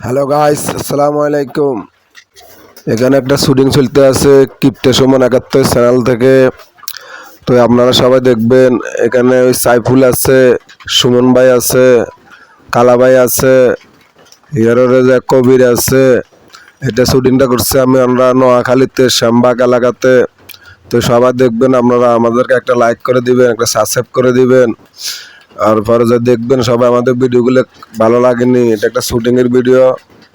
Hello guys, আসসালামু আলাইকুম। এখানে একটা শুটিং চলতে আছে কিপ্টে সুমন 71 চ্যানেল থেকে। তো আপনারা সবাই দেখবেন। এখানে ওই সাইফুল আছে, সুমন ভাই আছে, কালা ভাই আছে, হিয়ারে কবির আছে। এটা শুটিংটা করছে আমরা নোয়াখালীতে শ্যামবাগ এলাকাতে। তো সবাই দেখবেন, আপনারা আমাদেরকে একটা লাইক করে দিবেন, একটা সাবস্ক্রাইব করে দিবেন। আর পরে যে দেখবেন সবাই আমাদের ভিডিওগুলো ভালো লাগেনি, এটা একটা শুটিংয়ের ভিডিও,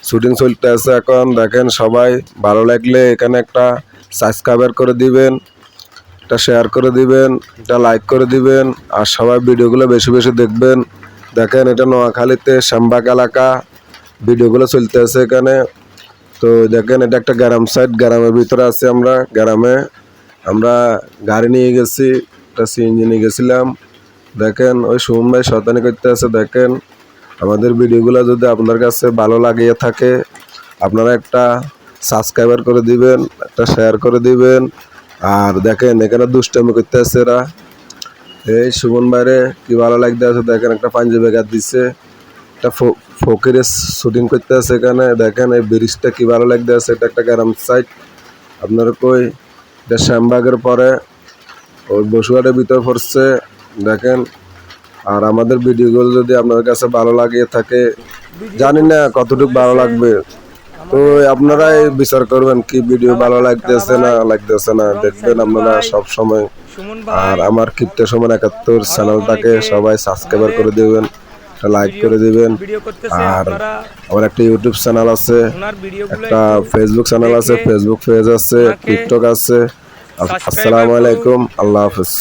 শুটিং চলতে আছে এখন। দেখেন সবাই ভালো লাগলে এখানে একটা সাবস্ক্রাইবার করে দিবেন, একটা শেয়ার করে দিবেন, একটা লাইক করে দিবেন। আর সবাই ভিডিওগুলো বেশি বেশি দেখবেন। দেখেন এটা নোয়াখালীতে শ্যামবাগ এলাকা, ভিডিওগুলো চলতে আছে এখানে। তো দেখেন এটা একটা গ্রাম সাইড, গ্রামের ভিতরে আছে আমরা গ্রামে। আমরা গাড়ি নিয়ে গেছি, একটা সিএনজি নিয়ে গেছিলাম। দেখেন ওই সুমন ভাই শয়তানি করতে আছে। দেখেন আমাদের ভিডিওগুলো যদি আপনার কাছে ভালো লাগিয়ে থাকে, আপনারা একটা সাবস্ক্রাইবার করে দিবেন, একটা শেয়ার করে দিবেন। আর দেখেন এখানে দুষ্টামি করতে আছে এরা। এই সুমন ভাইরে কি ভালো লাগতে আছে, দেখেন একটা পাঞ্জাবি গাছ দিচ্ছে, একটা ফকিরের শুটিং করতে আছে এখানে। দেখেন এই ব্রিজটা কি ভালো লাগতে আছে, এটা একটা গ্রাম সাইড। আপনার কই এটা শ্যামবাগের পরে ওই বসুয়াটের ভিতর পড়ছে। দেখেন আর আমাদের ভিডিওগুলো যদি আপনার কাছে ভালো লাগে থাকে, জানি না কতটুকু ভালো লাগবে, তো আপনারাই বিচার করবেন কি ভিডিও ভালো লাগতেছে না লাগতেছে না। দেখবেন আপনারা সব সময়। আর আমার কিপ্টে সুমন 71 চ্যানেলটাকে সবাই সাবস্ক্রাইবার করে দিবেন, লাইক করে দিবেন। আর আমার একটা ইউটিউব চ্যানেল আছে, একটা ফেসবুক চ্যানেল আছে, ফেসবুক পেজ আছে, টিকটক আছে। আসসালামু আলাইকুম, আল্লাহ হাফেজ।